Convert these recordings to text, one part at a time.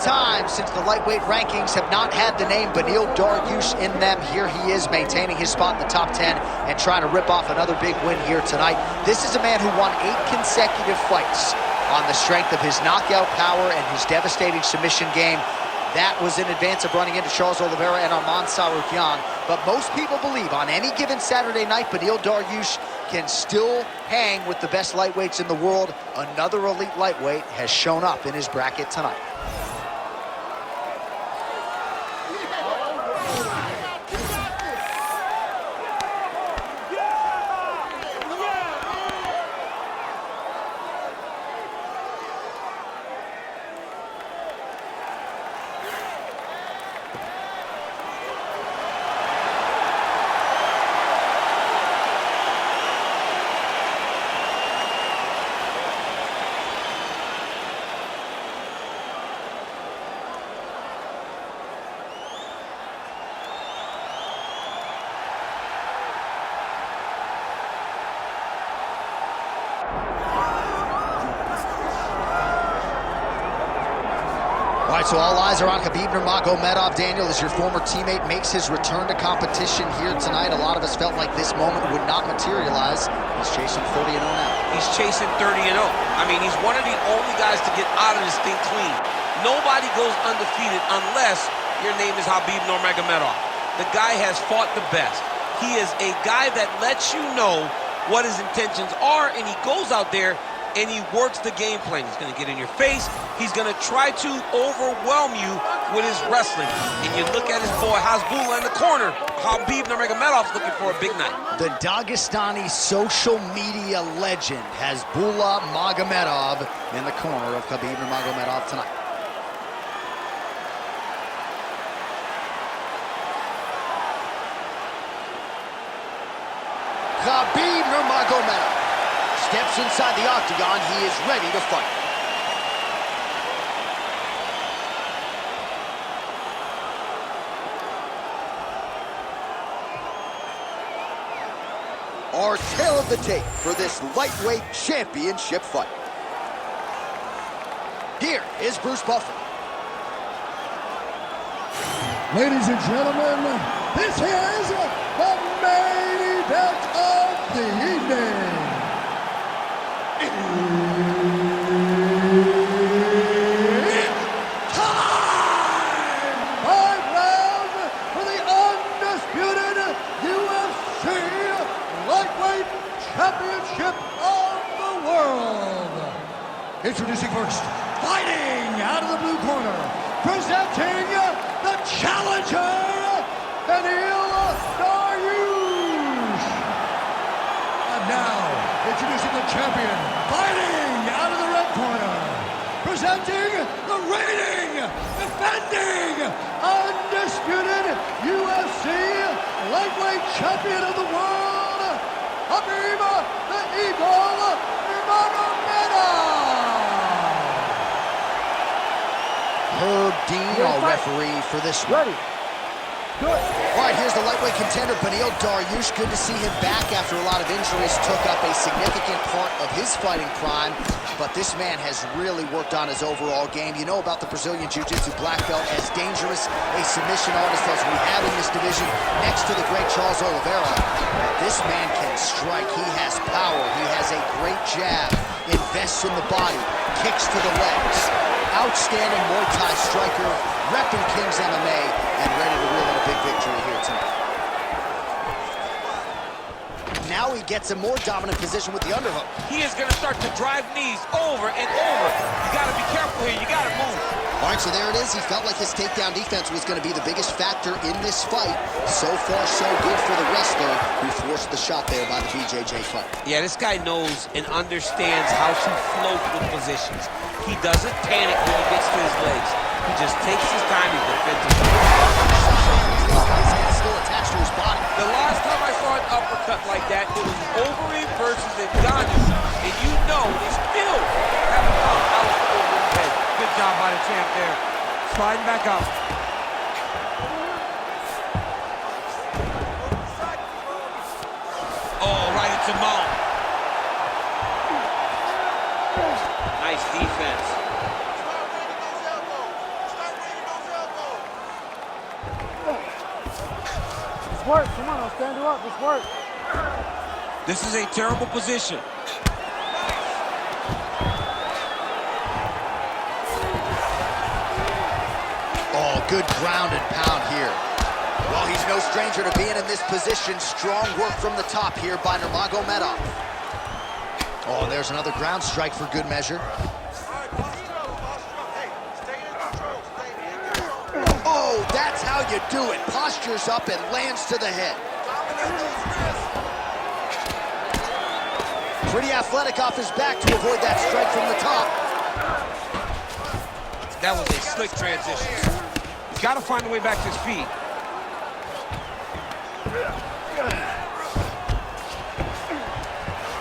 time since the lightweight rankings have not had the name Beneil Dariush in them. Here he is maintaining his spot in the top 10 and trying to rip off another big win here tonight. This is a man who won 8 consecutive fights on the strength of his knockout power and his devastating submission game. That was in advance of running into Charles Oliveira and Arman Tsarukyan. But most people believe on any given Saturday night, Beneil Dariush can still hang with the best lightweights in the world. Another elite lightweight has shown up in his bracket tonight. All right, so all eyes are on Khabib Nurmagomedov. Daniel, as your former teammate makes his return to competition here tonight, a lot of us felt like this moment would not materialize. He's chasing 30-0 now. He's chasing 30-0. I mean, he's one of the only guys to get out of this thing clean. Nobody goes undefeated unless your name is Khabib Nurmagomedov. The guy has fought the best. He is a guy that lets you know what his intentions are, and he goes out there and he works the game plan. He's going to get in your face. He's going to try to overwhelm you with his wrestling. And you look at his boy Hasbulla in the corner. Khabib Nurmagomedov's looking for a big night. The Dagestani social media legend Hasbulla Magomedov in the corner of Khabib Nurmagomedov tonight. Khabib Nurmagomedov steps inside the octagon. He is ready to fight. Our tale of the tape for this lightweight championship fight. Here is Bruce Buffer. Ladies and gentlemen, this is the main event of the evening. Championship of the world. Introducing first, fighting out of the blue corner, presenting the challenger, Beneil Dariush. And now, introducing the champion, fighting out of the red corner, presenting the reigning, defending, undisputed UFC lightweight champion of the world, Khabib the Eagle Nurmagomedov. Herb Dean, our referee for this one. Good. All right, here's the lightweight contender, Beneil Dariush. Good to see him back after a lot of injuries. Took up a significant part of his fighting prime, but this man has really worked on his overall game. You know about the Brazilian Jiu-Jitsu black belt, as dangerous a submission artist as we have in this division, next to the great Charles Oliveira. This man can strike. He has power. He has a great jab, invests in the body, kicks to the legs. Outstanding Muay Thai striker, repping King's MMA, and ready to reel in a big victory here tonight. Now he gets a more dominant position with the underhook. He is going to start to drive knees over and over. You got to be careful here. You got to move. All right, so there it is. He felt like his takedown defense was going to be the biggest factor in this fight. So far, so good for the wrestler who forced the shot there by the BJJ fight. Yeah, this guy knows and understands how to float with positions. He doesn't panic when he gets to his legs. He just takes his time. He defends his He's still attached to his body. The last time I saw an uppercut like that, it was Overeem versus Ngannou. And you know they still haven't come out of Overeem's head. Good job by the champ there. Sliding back up. Oh, right into mount. Nice defense. Just work. Come on, I'll stand you up. Just work. This is a terrible position. Oh, good ground and pound here. Well, he's no stranger to being in this position. Strong work from the top here by Nurmagomedov. Oh, and there's another ground strike for good measure. Oh, that's how you do it. Postures up and lands to the head. Pretty athletic off his back to avoid that strike from the top. That was a slick transition. He's got to find a way back to his feet.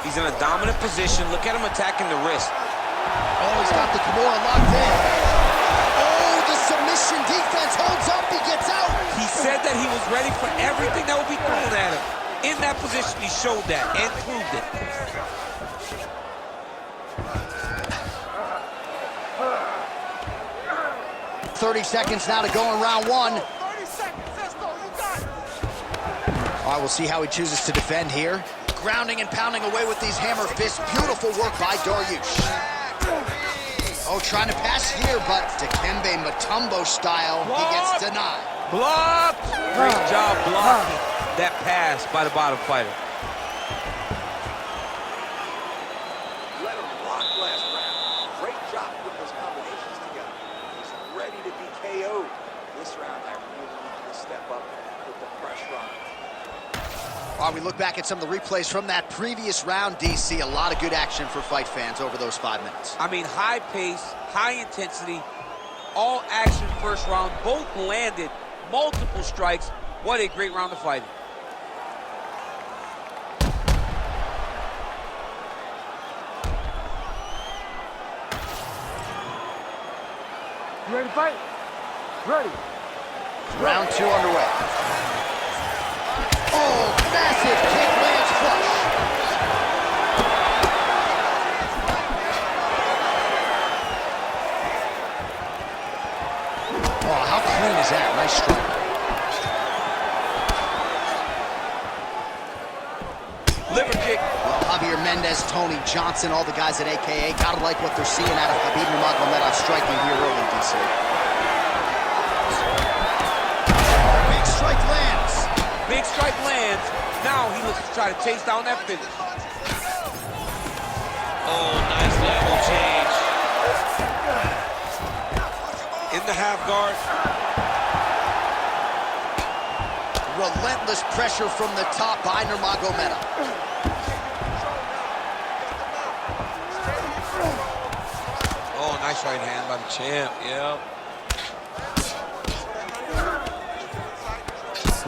He's in a dominant position. Look at him attacking the wrist. Oh, he's got the Kimura locked in. Oh, the submission defense holds up. He gets out. He said that he was ready for everything that would be thrown at him. In that position, he showed that and proved it. "30 seconds now to go in round one." 30 seconds. Let's go. You got it. All right, we'll see how he chooses to defend here. Grounding and pounding away with these hammer fists. Beautiful work by Dariush. Oh, trying to pass here, but Dikembe Mutombo style, he gets denied. Blocked! Great job blocking that pass by the bottom fighter. Let him rock last round. Great job putting those combinations together. He's ready to be KO'd. This round, I really need you to step up and put the pressure on him. While we look back at some of the replays from that previous round, DC, a lot of good action for fight fans over those 5 minutes. I mean, high pace, high intensity, all action first round. Both landed multiple strikes. What a great round of fighting. You ready to fight? Ready. Round 2 underway. Oh, massive kick lands flush. Oh, how clean is that? Nice strike. Liver kick. Well, Javier Mendez, Tony Johnson, all the guys at AKA gotta like what they're seeing out of Khabib Nurmagomedov striking here early, DC. Big strike lands. Big strike lands. Now he looks to try to chase down that finish. Oh, nice level change. In the half guard. Relentless pressure from the top by Nurmagomedov. Oh, nice right hand by the champ, yeah.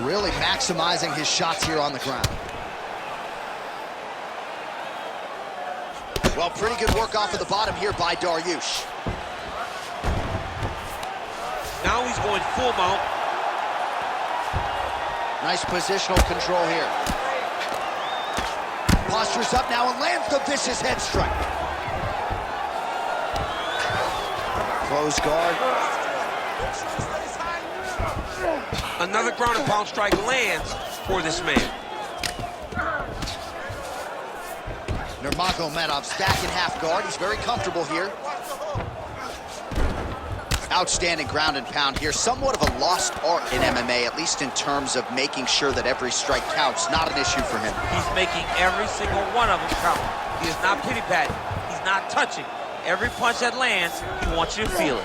Really maximizing his shots here on the ground. Well, pretty good work off of the bottom here by Dariush. Now he's going full mount. Nice positional control here. Postures up now and lands the vicious head strike. Close guard. Another ground and pound strike lands for this man. Nurmagomedov back in half guard. He's very comfortable here. Outstanding ground and pound here. Somewhat of a lost art in MMA, at least in terms of making sure that every strike counts. Not an issue for him. He's making every single one of them count. He is not pity-patting. He's not touching. Every punch that lands, he wants you to feel it.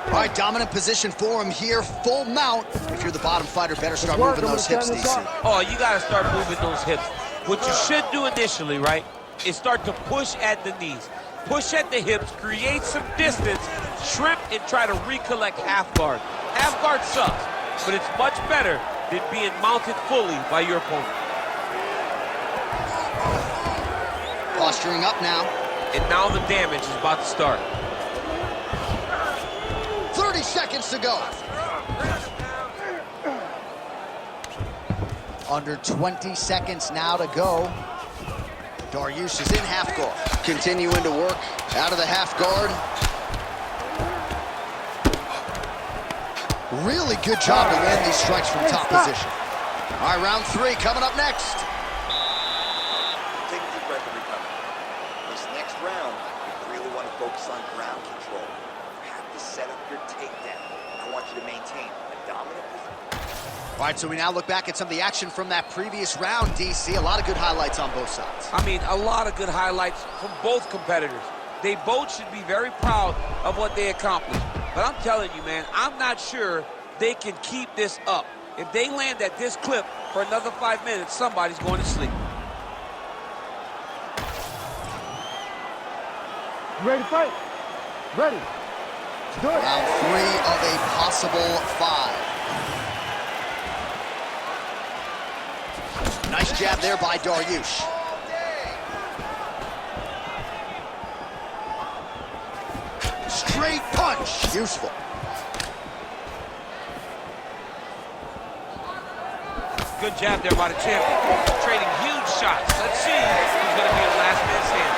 All right, dominant position for him here. Full mount. If you're the bottom fighter, better start moving those hips, DC. Oh, you got to start moving those hips. What you should do initially, right, is start to push at the knees. Push at the hips, create some distance, shrimp, and try to recollect half guard. Half guard sucks, but it's much better than being mounted fully by your opponent. Posturing up now. And now the damage is about to start. 30 seconds to go. Under 20 seconds now to go. Dariush is in half guard. Continuing to work out of the half guard. Really good job to land these strikes from top position. All right, round 3 coming up next. Take a deep breath and recover. This next round, you really want to focus on ground control. You have to set up your takedown. I want you to maintain a dominant position. All right, so we now look back at some of the action from that previous round, DC. A lot of good highlights on both sides. I mean, a lot of good highlights from both competitors. They both should be very proud of what they accomplished. But I'm telling you, man, I'm not sure they can keep this up. If they land at this clip for another 5 minutes, somebody's going to sleep. You ready to fight? Ready. Do it. Round 3 of a possible 5. Nice jab there by Dariush. Straight punch. Useful. Good jab there by the champion. Trading huge shots. Let's see who's going to be the last man standing.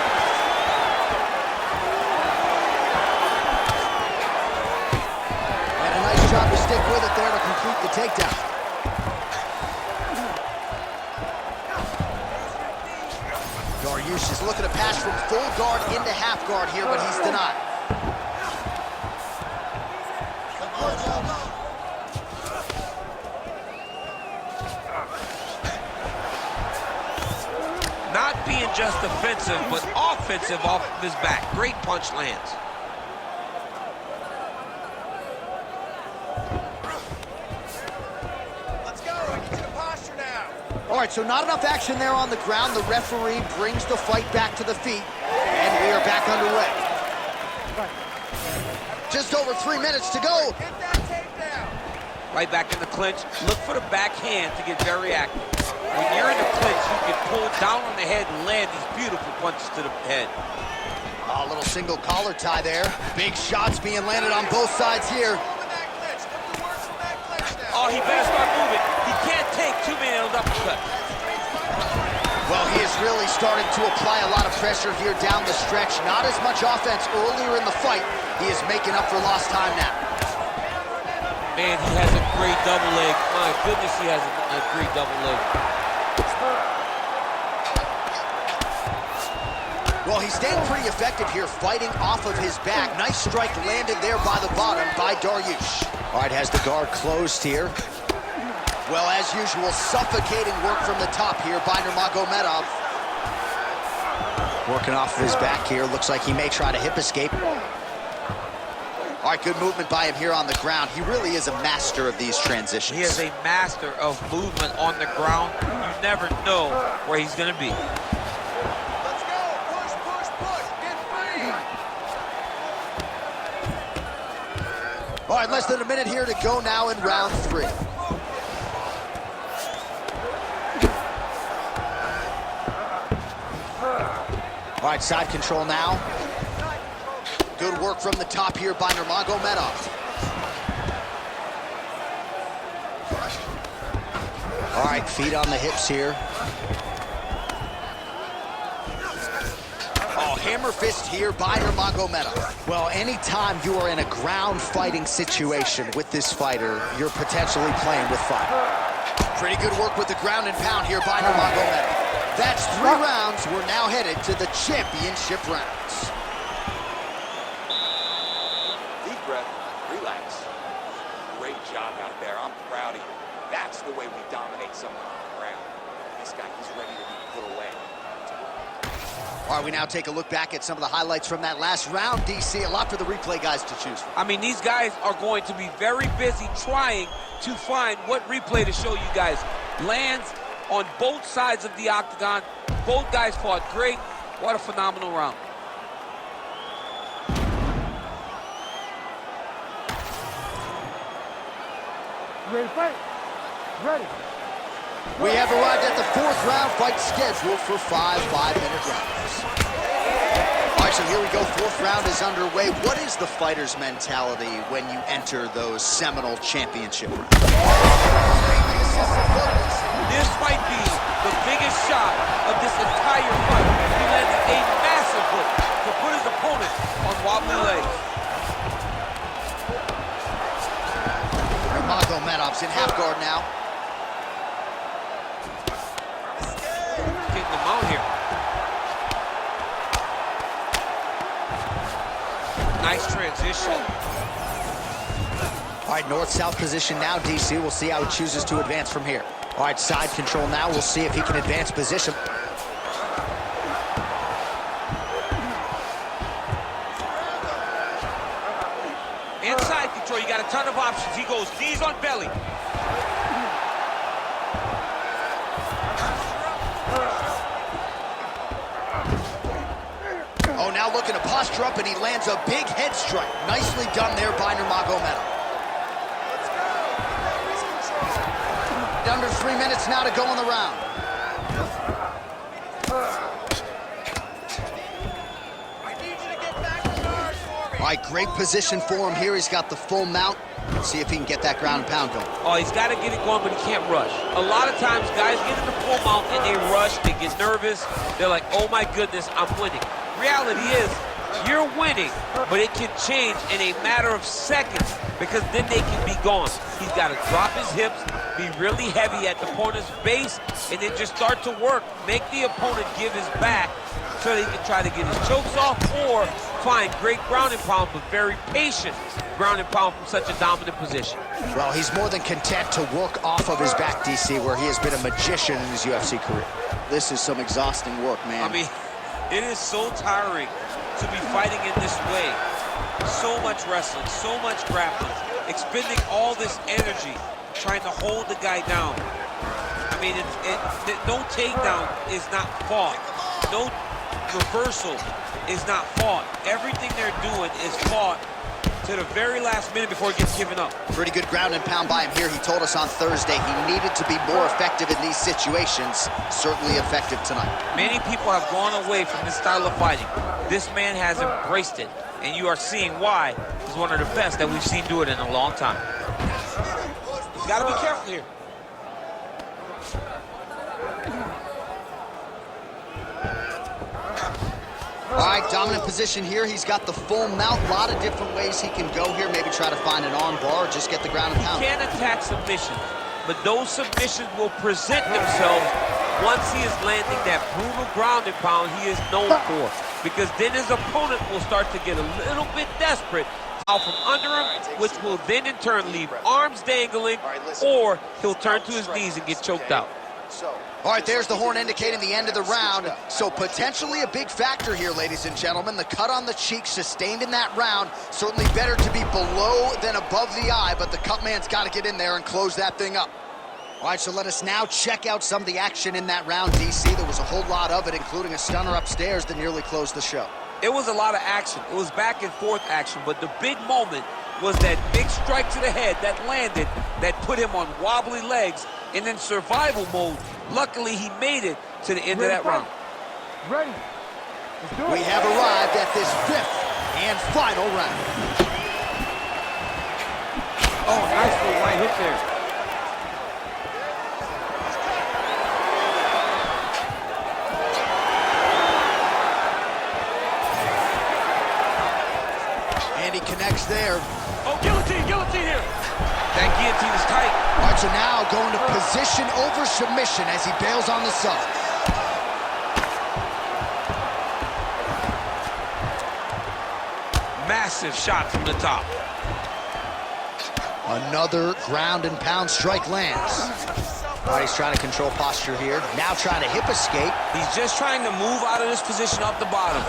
And a nice job to stick with it there to complete the takedown. Dariush is looking to pass from full guard into half guard here, but he's denied. Not being just defensive, but offensive off of his back. Great punch lands. Let's go. I can get a posture now. All right, so not enough action there on the ground. The referee brings the fight back to the feet, and we are back underway. Just over 3 minutes to go. Get that takedown. Right back in the clinch. Look for the backhand to get very active. When you're in the clinch, you can pull down on the head and land these beautiful punches to the head. A little single collar tie there. Big shots being landed on both sides here. Oh, he better start moving. He can't take too many of those uppercuts. Well, he is really starting to apply a lot of pressure here down the stretch. Not as much offense earlier in the fight. He is making up for lost time now. Man, he has a great double leg. My goodness, he has a great double leg. Well, he's staying pretty effective here, fighting off of his back. Nice strike landed there by the bottom by Dariush. All right, has the guard closed here. Well, as usual, suffocating work from the top here by Nurmagomedov. Working off of his back here. Looks like he may try to hip escape. All right, good movement by him here on the ground. He really is a master of these transitions. He is a master of movement on the ground. You never know where he's going to be. Let's go. Push, push, push. Get free. All right, less than a minute here to go now in round 3. All right, side control now. Good work from the top here by Nurmagomedov. All right, feet on the hips here. Oh, hammer fist here by Nurmagomedov. Well, anytime you are in a ground fighting situation with this fighter, you're potentially playing with fire. Pretty good work with the ground and pound here by Nurmagomedov. That's 3 rounds. We're now headed to the championship rounds. Deep breath. Relax. Great job out there. I'm proud of you. That's the way we dominate someone on the ground. This guy, he's ready to be put away. All right, we now take a look back at some of the highlights from that last round, DC. A lot for the replay guys to choose from. I mean, these guys are going to be very busy trying to find what replay to show you guys. Lands on both sides of the octagon. Both guys fought great. What a phenomenal round. Ready to fight? Ready. We have arrived at the 4th round fight scheduled for 5 5-minute rounds. All right, so here we go. 4th round is underway. What is the fighter's mentality when you enter those seminal championship rounds? This might be the biggest shot of this entire fight. He landed a massive hook to put his opponent on wobbly legs. Nurmagomedov's in half guard now. Getting them out here. Nice transition. All right, north-south position now, DC. We'll see how he chooses to advance from here. All right, side control now. We'll see if he can advance position. Inside control, you got a ton of options. He goes knees on belly. Oh, now looking to posture up, and he lands a big head strike. Nicely done there by Nurmagomedov. Under 3 minutes now to go in the round. All right, great position for him here. He's got the full mount. Let's see if he can get that ground and pound going. Oh, he's got to get it going, but he can't rush. A lot of times, guys get in the full mount and they rush, they get nervous. They're like, oh my goodness, I'm winning. Reality is, you're winning, but it can change in a matter of seconds because then they can be gone. He's got to drop his hips, be really heavy at the opponent's base, and then just start to work. Make the opponent give his back so that he can try to get his chokes off or find great ground and pound, but very patient ground and pound from such a dominant position. Well, he's more than content to work off of his back, DC, where he has been a magician in his UFC career. This is some exhausting work, man. I mean, it is so tiring to be fighting in this way. So much wrestling, so much grappling, expending all this energy trying to hold the guy down. I mean, no takedown is not fought. No reversal is not fought. Everything they're doing is fought to the very last minute before it gets given up. Pretty good ground and pound by him here. He told us on Thursday he needed to be more effective in these situations. Certainly effective tonight. Many people have gone away from this style of fighting. This man has embraced it, and you are seeing why he's one of the best that we've seen do it in a long time. You gotta be careful here. All right, dominant position here. He's got the full mount. A lot of different ways he can go here. Maybe try to find an arm bar or just get the ground and pound. He can attack submissions, but those submissions will present themselves once he is landing that brutal ground and pound he is known for. Because then his opponent will start to get a little bit desperate out from under him, which will then in turn leave arms dangling, or he'll turn to his knees and get choked out. All right, there's the horn indicating the end of the round. So potentially a big factor here, ladies and gentlemen. The cut on the cheek sustained in that round. Certainly better to be below than above the eye, but the cut man's got to get in there and close that thing up. All right, so let us now check out some of the action in that round, DC. There was a whole lot of it, including a stunner upstairs that nearly closed the show. It was a lot of action. It was back and forth action, but the big moment was that big strike to the head that landed, that put him on wobbly legs, and in survival mode. Luckily, he made it to the end of that round. Ready. Let's do it. We have arrived at this fifth and final round. Oh, nice little right hit there. And he connects there. Oh, guillotine, guillotine here. That guillotine is tight. All right, so now going to position over submission as he bails on the sub. Massive shot from the top. Another ground and pound strike lands. All right, he's trying to control posture here. Now trying to hip escape. He's just trying to move out of this position up the bottom.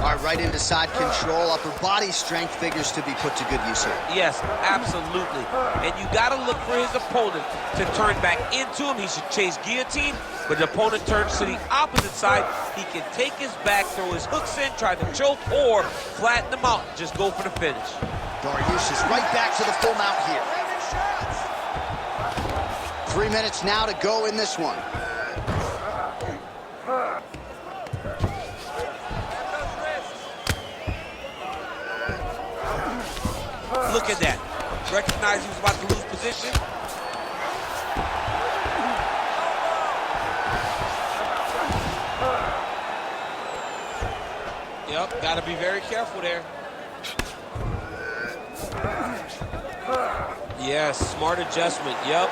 All right, right into side control. Upper body strength figures to be put to good use here. Yes, absolutely. And you got to look for his opponent to turn back into him. He should chase guillotine, but the opponent turns to the opposite side. He can take his back, throw his hooks in, try to choke, or flatten him out. Just go for the finish. Dariush is right back to the full mount here. 3 minutes now to go in this one. Look at that. Recognized he was about to lose position. Yep, got to be very careful there. Yes, smart adjustment, yep.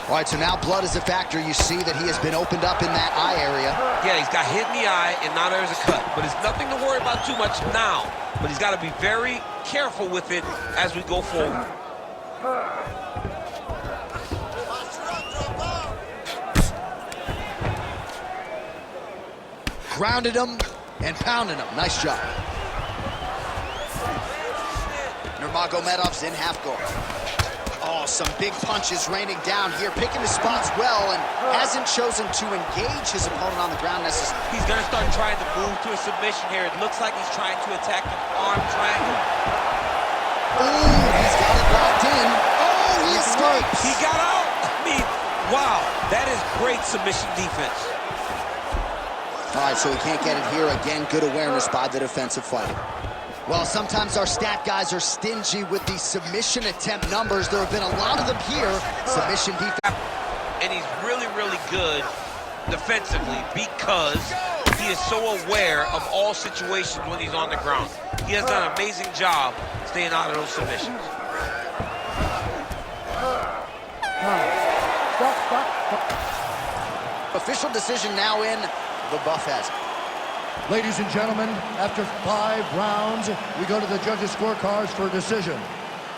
All right, so now blood is a factor. You see that he has been opened up in that eye area. Yeah, he's got hit in the eye, and now there's a cut. But it's nothing to worry about too much now. But he's got to be very careful with it as we go forward. Grounded him and pounded him. Nice job. Nurmagomedov's in half guard. Oh, some big punches raining down here, picking his spots well, and hasn't chosen to engage his opponent on the ground necessarily. He's going to start trying to move to a submission here. It looks like he's trying to attack the arm triangle. Ooh, he's got it locked in. Oh, he escapes. He got out. I mean, wow, that is great submission defense. All right, so he can't get it here. Again, good awareness by the defensive fighter. Well, sometimes our stat guys are stingy with the submission attempt numbers. There have been a lot of them here. Submission defense. And he's really, really good defensively because he is so aware of all situations when he's on the ground. He has done an amazing job staying out of those submissions. Official decision now in. The buff has it. Ladies and gentlemen, after 5 rounds, we go to the judges' scorecards for a decision.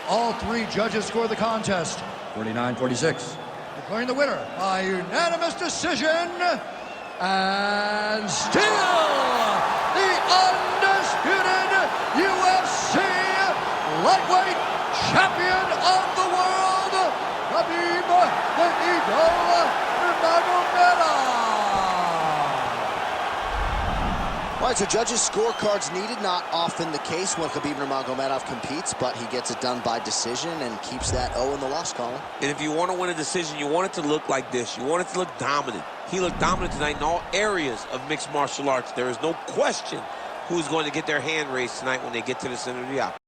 All 3 judges score the contest. 49-46. Declaring the winner by unanimous decision, and still the undisputed UFC lightweight champion of the world, Khabib Nurmagomedov. All right, so judges' scorecards needed. Not often the case when Khabib Nurmagomedov competes, but he gets it done by decision and keeps that O in the loss column. And if you want to win a decision, you want it to look like this. You want it to look dominant. He looked dominant tonight in all areas of mixed martial arts. There is no question who's going to get their hand raised tonight when they get to the center of the octagon.